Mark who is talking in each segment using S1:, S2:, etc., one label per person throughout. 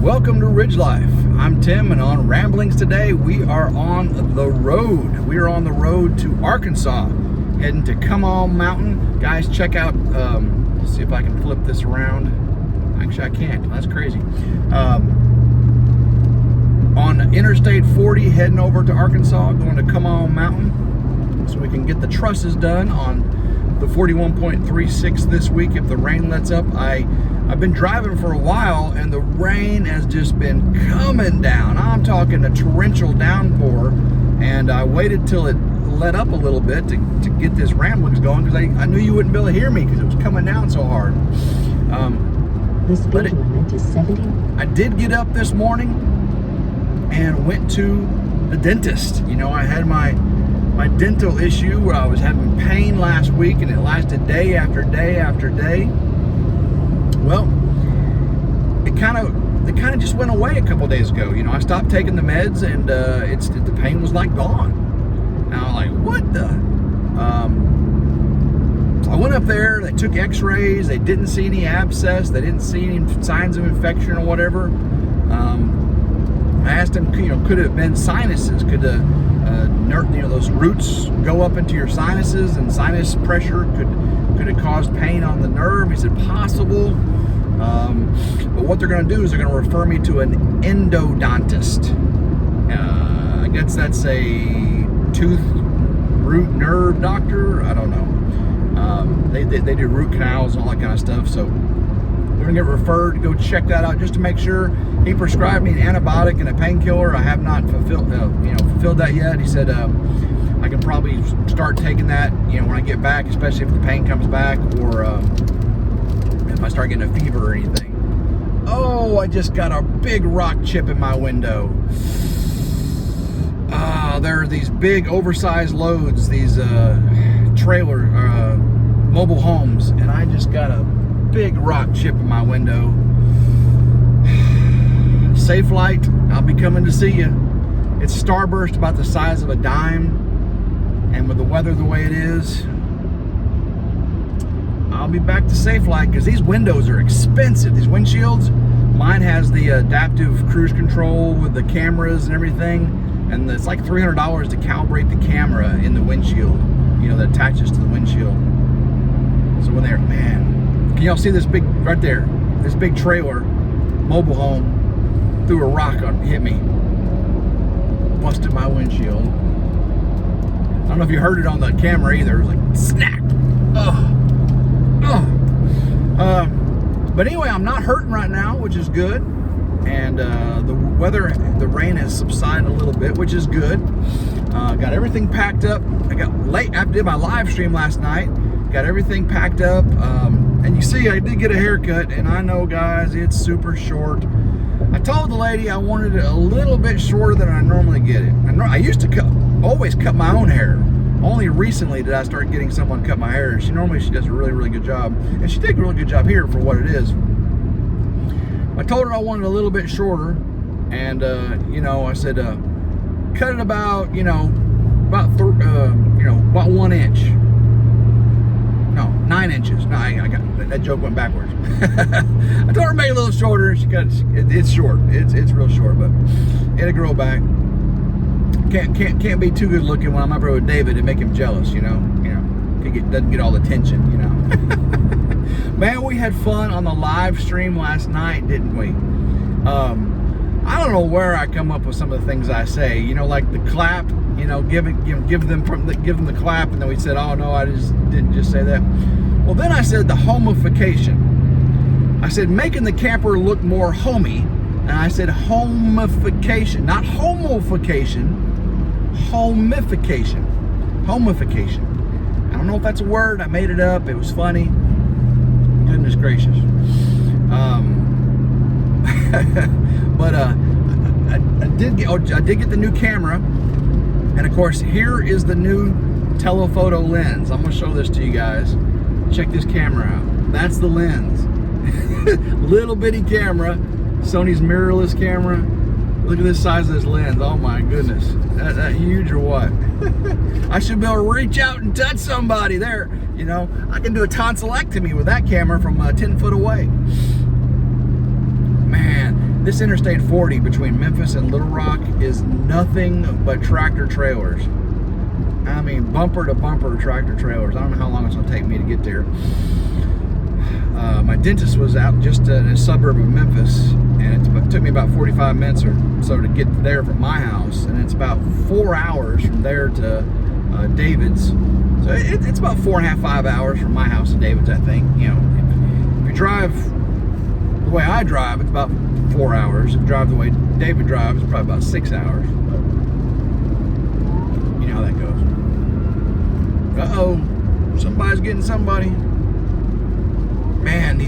S1: Welcome to Ridge Life. I'm Tim, and on Ramblings today, we are on the road. We are on the road to Arkansas, heading to Come On Mountain. Guys, check out, let's see if I can flip this around. Actually, I can't. That's crazy. On Interstate 40, heading over to Arkansas, going to Come On Mountain, so we can get the trusses done on the 41.36 this week if the rain lets up. I've been driving for a while and the rain has just been coming down. I'm talking a torrential downpour, and I waited till it let up a little bit to get this Ramblings going because I knew you wouldn't be able to hear me because it was coming down so hard.
S2: The speed limit is 70.
S1: I did get up this morning and went to the dentist. You know, I had my dental issue where I was having pain last week and it lasted day after day after day. Well, it kind of just went away a couple days ago. You know, I stopped taking the meds and the pain was like gone. And I'm like, what the? So I went up there. They took X-rays. They didn't see any abscess. They didn't see any signs of infection or whatever. I asked them, you know, could it have been sinuses? Could the those roots go up into your sinuses and sinus pressure could it cause pain on the nerve? He said possible. But what they're going to do is they're going to refer me to an endodontist. I guess that's a tooth, root, nerve doctor. I don't know. They do root canals and all that kind of stuff. So we're going to get referred to go check that out just to make sure. He prescribed me an antibiotic and a painkiller. I have not fulfilled that yet. He said I can probably start taking that, you know, when I get back, especially if the pain comes back or if I start getting a fever or anything. Oh, I just got a big rock chip in my window. There are these big oversized loads, these trailer mobile homes, and I just got a big rock chip in my window. Safe Light, I'll be coming to see you. It's starburst about the size of a dime, and with the weather the way it is, I'll be back to Safe Light because these windows are expensive. These windshields, mine has the adaptive cruise control with the cameras and everything, and it's like $300 to calibrate the camera in the windshield, you know, that attaches to the windshield. So when they're, man, can y'all see this big, right there, this big trailer, mobile home, threw a rock on, hit me, busted my windshield. I don't know if you heard it on the camera either. It was like snap. But anyway, I'm not hurting right now, which is good. And the rain has subsided a little bit, which is good. Got everything packed up. I got late after I did my live stream last night. Got everything packed up. And you see, I did get a haircut, and I know, guys, it's super short. I told the lady I wanted it a little bit shorter than I normally get it. I used to always cut my own hair. Only recently did I start getting someone cut my hair. She does a really, really good job. And she did a really good job here for what it is. I told her I wanted a little bit shorter. And, you know, I said, cut it about, about 1 inch. No, 9 inches. No, I got that joke went backwards. I told her to make it a little shorter. It's short. It's real short, but it'll grow back. Can't be too good looking when I'm up there with David and make him jealous. Doesn't get all the attention. Man, we had fun on the live stream last night, didn't we? I don't know where I come up with some of the things I say. Like the clap. Give them the clap, and then we said, oh no, I didn't just say that. Well, then I said the homification. I said making the camper look more homey, and I said homification, not homofication, homification. I don't know if that's a word. I made it up. It was funny. Goodness gracious. But I did get the new camera. And of course, here is the new telephoto lens. I'm gonna show this to you guys. Check this camera out. That's the lens. Little bitty camera, Sony's mirrorless camera. Look at this size of this lens. Oh my goodness. That huge or what? I should be able to reach out and touch somebody there. I can do a tonsillectomy with that camera from 10 foot away. Man, this Interstate 40 between Memphis and Little Rock is nothing but tractor trailers. I mean, bumper to bumper tractor trailers. I don't know how long it's going to take me to get there. My dentist was out just in a suburb of Memphis, and it took me about 45 minutes or so to get there from my house, and it's about 4 hours from there to David's. So it's about 4.5, 5 hours from my house to David's, I think. You know, if you drive the way I drive, it's about 4 hours. If you drive the way David drives, it's probably about 6 hours. But you know how that goes. Uh-oh, somebody's getting somebody. Man,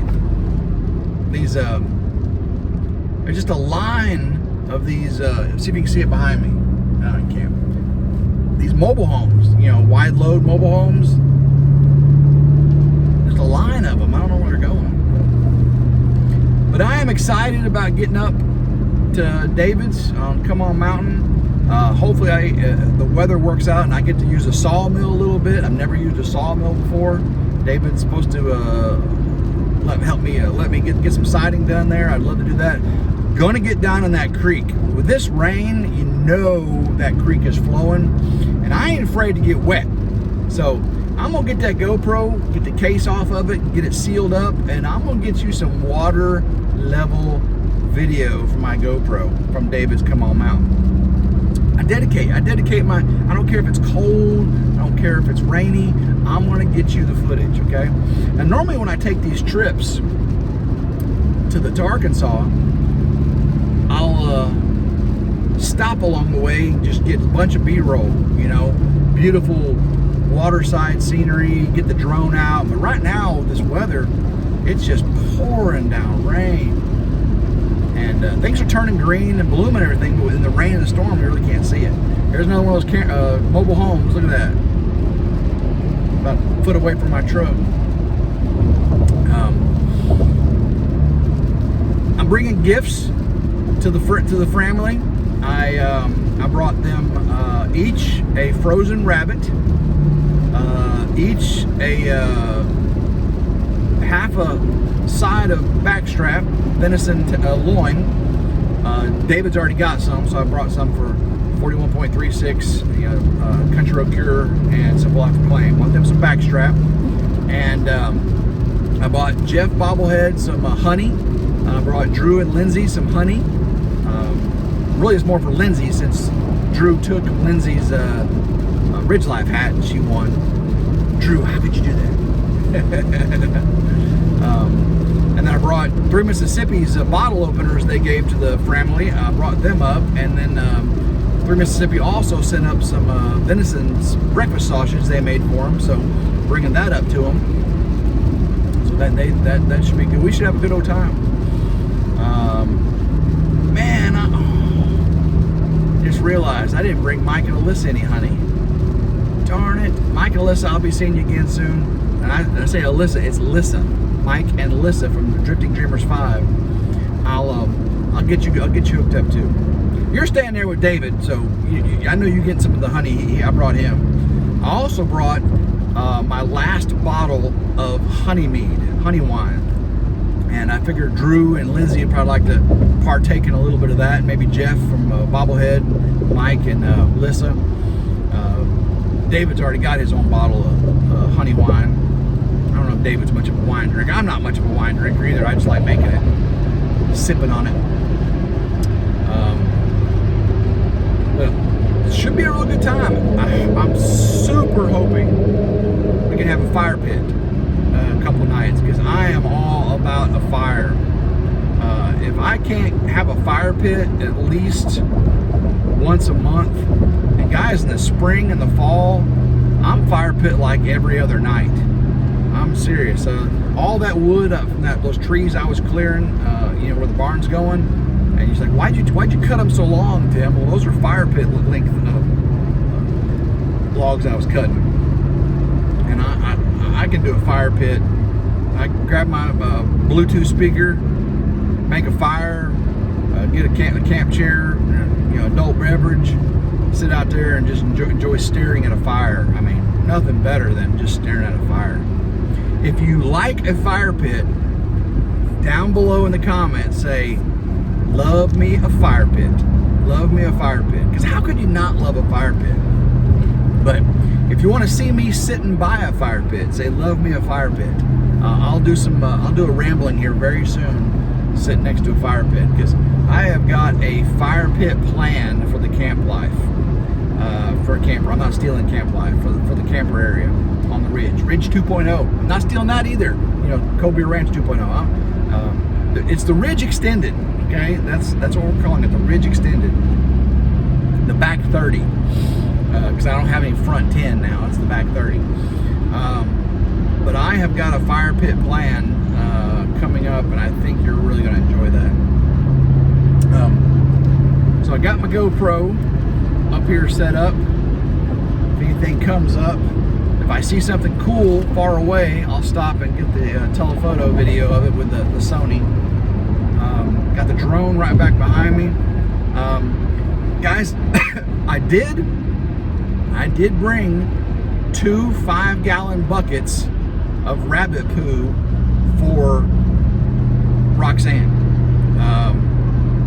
S1: these there's just a line of these, see if you can see it behind me. No, you can't. These mobile homes, you know, wide load mobile homes. There's a line of them. I don't know where they're going. But I am excited about getting up to David's on Come On Mountain. Hopefully the weather works out and I get to use a sawmill a little bit. I've never used a sawmill before. David's supposed to let me get some siding done there. I'd love to do that. Gonna get down in that creek. With this rain, you know that creek is flowing, and I ain't afraid to get wet. So I'm gonna get that GoPro, get the case off of it, get it sealed up, and I'm gonna get you some water level video from my GoPro from David's Come On Mountain. I dedicate my, I don't care if it's cold, I don't care if it's rainy, I'm gonna get you the footage, okay? And normally when I take these trips to Arkansas, I'll stop along the way, just get a bunch of B-roll, you know, beautiful waterside scenery, get the drone out. But right now, this weather, it's just pouring down rain. And things are turning green and blooming and everything, but in the rain and the storm, you really can't see it. Here's another one of those mobile homes. Look at that. About a foot away from my truck. I'm bringing gifts to the Framily. I brought them each a frozen rabbit, each a half a side of backstrap, venison loin. David's already got some, so I brought some for 41.36, Country Road Cure and Simple Life Claim. Want them some backstrap. And I bought Jeff bobblehead some honey. I brought Drew and Lindsay some honey. Really it's more for Lindsay, since Drew took Lindsay's RidgeLife hat and she won. Drew, how could you do that? And then I brought 3 Mississippi's bottle openers they gave to the Framily. I brought them up, and then 3 Mississippi also sent up some venison's breakfast sausage they made for them, so bringing that up to them. So that should be good. We should have a good old time. Man, I just realized I didn't bring Mike and Alyssa any honey. Darn it. Mike and Alyssa, I'll be seeing you again soon. And I say Alyssa, it's Lissa. Mike and Alyssa from the Drifting Dreamers 5. I'll get you hooked up too. You're staying there with David, so I know you're getting some of the honey. I brought him. I also brought my last bottle of honey wine. And I figured Drew and Lindsay would probably like to partake in a little bit of that. Maybe Jeff from Bobblehead, Mike and Alyssa. David's already got his own bottle of honey wine. I don't know if David's much of a wine drinker. I'm not much of a wine drinker either. I just like making it, sipping on it. But it should be a real good time. I'm super hoping we can have a fire pit a couple nights, because I am all about a fire. If I can't have a fire pit at least once a month, and guys, in the spring and the fall, I'm fire pit like every other night. I'm serious. All that wood from those trees I was clearing, where the barn's going, and you're like, why'd you cut them so long, Tim? Well, those are fire pit length logs I was cutting, and I can do a fire pit. I grab my Bluetooth speaker, make a fire, get a camp chair, adult beverage, sit out there and just enjoy staring at a fire. I mean, nothing better than just staring at a fire. If you like a fire pit, down below in the comments say, love me a fire pit. Love me a fire pit. Because how could you not love a fire pit? But if you want to see me sitting by a fire pit, say love me a fire pit. I'll do a rambling here very soon, sitting next to a fire pit, because I have got a fire pit planned for the camp life, for a camper. I'm not stealing camp life for the camper area on the Ridge 2.0. I'm not stealing that either. You know, Kobe Ranch 2.0. It's the Ridge Extended. Okay, that's what we're calling it, the Ridge Extended, the back 30. Because I don't have any front 10 now. It's the back 30. But I have got a fire pit plan coming up, and I think you're really going to enjoy that. So I got my GoPro up here set up. If anything comes up, if I see something cool far away, I'll stop and get the telephoto video of it with the Sony. Got the drone right back behind me. Guys, I did bring 2 5-gallon buckets of rabbit poo for Roxanne.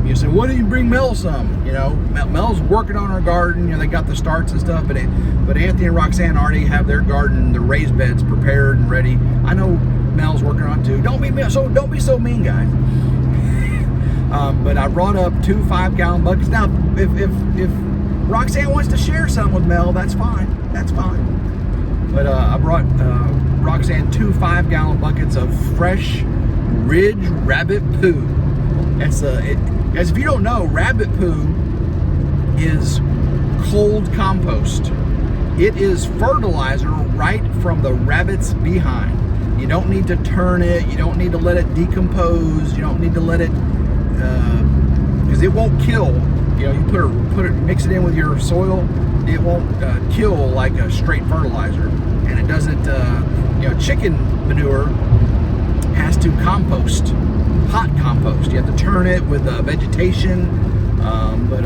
S1: You say, what do you bring Mel some? You know, Mel's working on her garden. You know, they got the starts and stuff, but Anthony and Roxanne already have their garden, the raised beds prepared and ready. I know Mel's working on it too. Don't be so mean, guys. But I brought up 2 5-gallon buckets. Now, if Roxanne wants to share some with Mel, that's fine. That's fine. But I brought Roxanne 2 5-gallon buckets of fresh Ridge rabbit poo. That's guys, if you don't know, rabbit poo is cold compost. It is fertilizer right from the rabbit's behind. You don't need to turn it. You don't need to let it decompose. You don't need to let it, because it won't kill. You know, you mix it in with your soil, it won't kill like a straight fertilizer, and it doesn't. You know, chicken manure has to compost, hot compost. You have to turn it with vegetation, but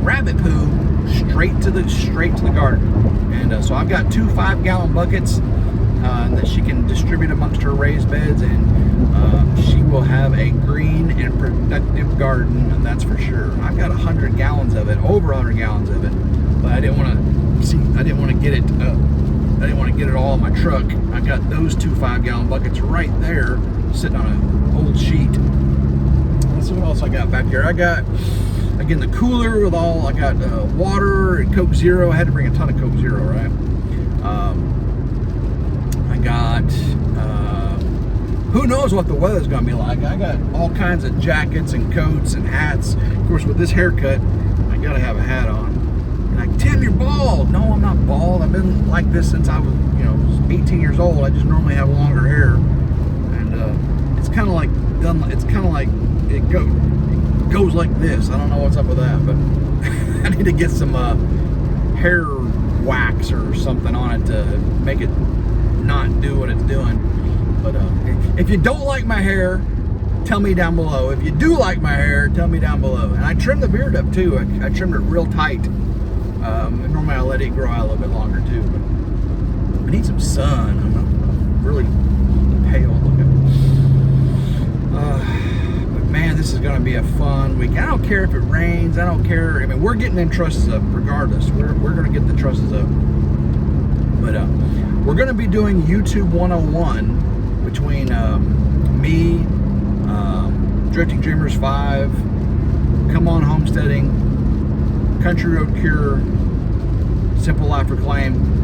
S1: rabbit poo straight to the garden. And so I've got 2 5-gallon buckets that she can distribute amongst her raised beds, and she will have a green and productive garden, and that's for sure. I've got 100 gallons of it, over 100 gallons of it, but I didn't want to get it. I didn't want to get it all in my truck. I got those 2 5-gallon buckets right there, sitting on an old sheet. Let's see what else I got back here. I got, again, the cooler with all. I got water and Coke Zero. I had to bring a ton of Coke Zero, right? I got, who knows what the weather's gonna be like. I got all kinds of jackets and coats and hats. Of course, with this haircut, I gotta have a hat on. And like, Tim, you're bald. No, I'm not bald. I've been like this since I was, 18 years old. I just normally have longer hair. And it's kind of like it goes like this. I don't know what's up with that, but I need to get some hair wax or something on it to make it not do what it's doing. But if you don't like my hair, tell me down below. If you do like my hair, tell me down below. And I trimmed the beard up too. I trimmed it real tight. Normally I let it grow out a little bit longer too, but I need some sun. I'm really pale looking. But man, this is gonna be a fun week. I don't care if it rains. I don't care. I mean, we're getting them trusses up regardless. We're gonna get the trusses up. But we're gonna be doing YouTube 101 between me, Drifting Dreamers 5, Come On Homesteading, Country Road Cure, Simple Life Reclaim.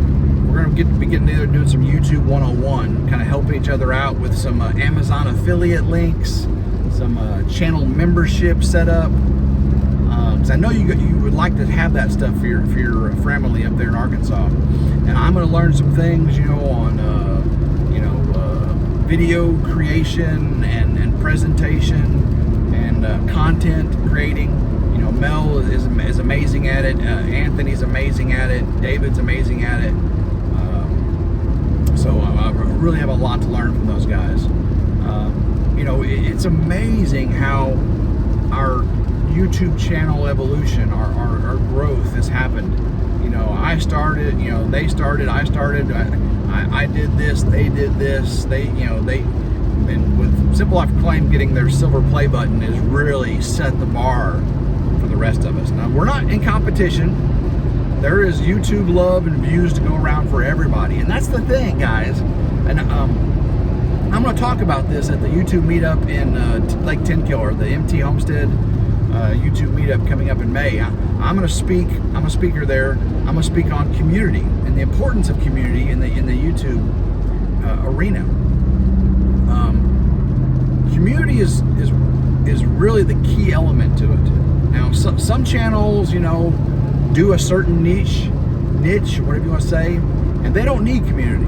S1: We're going to be getting together doing some YouTube 101, kind of helping each other out with some Amazon affiliate links, some channel membership set up. Because I know you would like to have that stuff for your family up there in Arkansas. And I'm going to learn some things, on video creation and presentation and content creating. Mel is amazing at it. Anthony's amazing at it. David's amazing at it. So I really have a lot to learn from those guys. It's amazing how our YouTube channel evolution, our growth has happened. I started, they started, I started, I did this, they did this, and with Simple Life Reclaim getting their silver play button has really set the bar for the rest of us. Now, we're not in competition. There is YouTube love and views to go around for everybody, and that's the thing, guys. And I'm going to talk about this at the YouTube meetup in Lake Tenkiller, the MT Homestead YouTube meetup coming up in May. I'm going to speak. I'm a speaker there. I'm going to speak on community and the importance of community in the YouTube arena. Community is really the key element to it. Now, some channels, you know, do a certain niche, whatever you want to say, and they don't need community.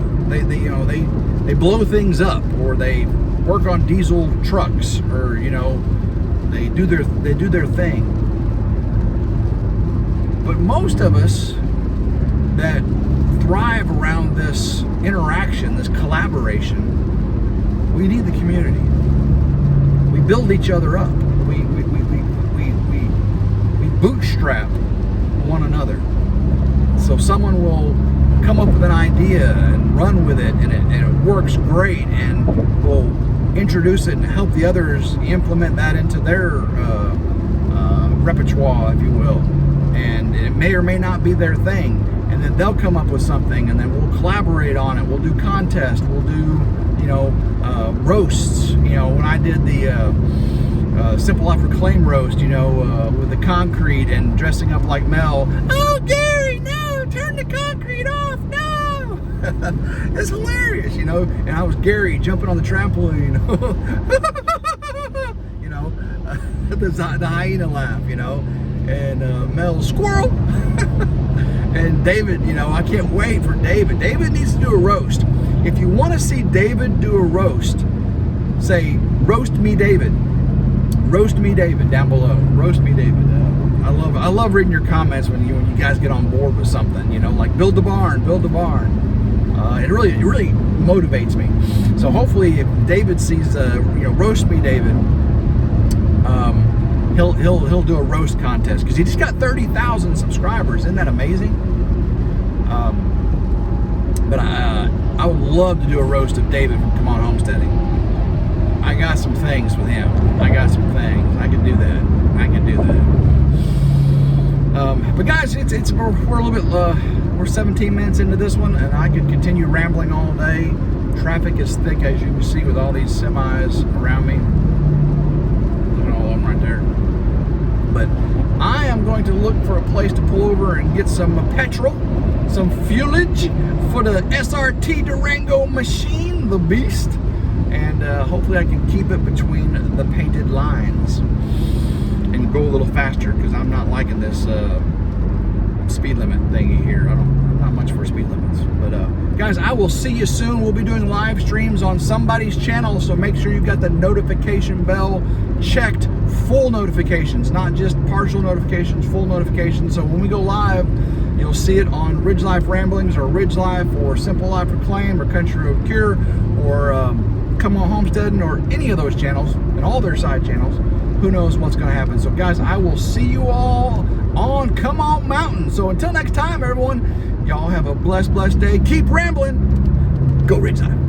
S1: They blow things up, or they work on diesel trucks, or you know, they do their thing. But most of us that thrive around this interaction, this collaboration, we need the community. We build each other up. We bootstrap one another. So someone will come up with an idea and run with it, and it works great, and will introduce it and help the others implement that into their repertoire, if you will. And it may or may not be their thing, and then they'll come up with something, and then we'll collaborate on it. We'll do contests. We'll do, you know, roasts. You know, when I did the Simple Life Reclaim roast, you know, with the concrete and dressing up like Mel. Oh, Gary, no, turn the concrete off, no. It's hilarious, you know. And I was Gary jumping on the trampoline, you know, the hyena laugh, you know, and Mel, squirrel. And David, you know, I can't wait for David. David needs to do a roast. If you want to see David do a roast, say, roast me, David. Roast me, David, down below. Roast me, David. I love reading your comments when you guys get on board with something. You know, like build the barn, build the barn. It really motivates me. So hopefully, if David sees you know, roast me, David, he'll do a roast contest, because he just got 30,000 subscribers. Isn't that amazing? But I would love to do a roast of David from Come On Homesteading. I got some things with him. I got some things. I can do that. I can do that. But guys, we're a little bit we're 17 minutes into this one, and I could continue rambling all day. Traffic is thick, as you can see, with all these semis around me. Look at all of them right there. But I am going to look for a place to pull over and get some petrol, some fuelage for the SRT Durango machine, the beast. And hopefully I can keep it between the painted lines and go a little faster, because I'm not liking this speed limit thingy here. I'm not much for speed limits. But guys, I will see you soon. We'll be doing live streams on somebody's channel, so make sure you've got the notification bell checked. Full notifications, not just partial notifications, full notifications. So when we go live, you'll see it on RidgeLife Ramblings, or RidgeLife, or Simple Life Reclaim, or Country Road Cure, or Come On Homesteading, or any of those channels, and all their side channels. Who knows what's going to happen. So guys, I will see you all on Come On Mountain. So until next time, everyone, y'all have a blessed day. Keep rambling. Go RidgeLife.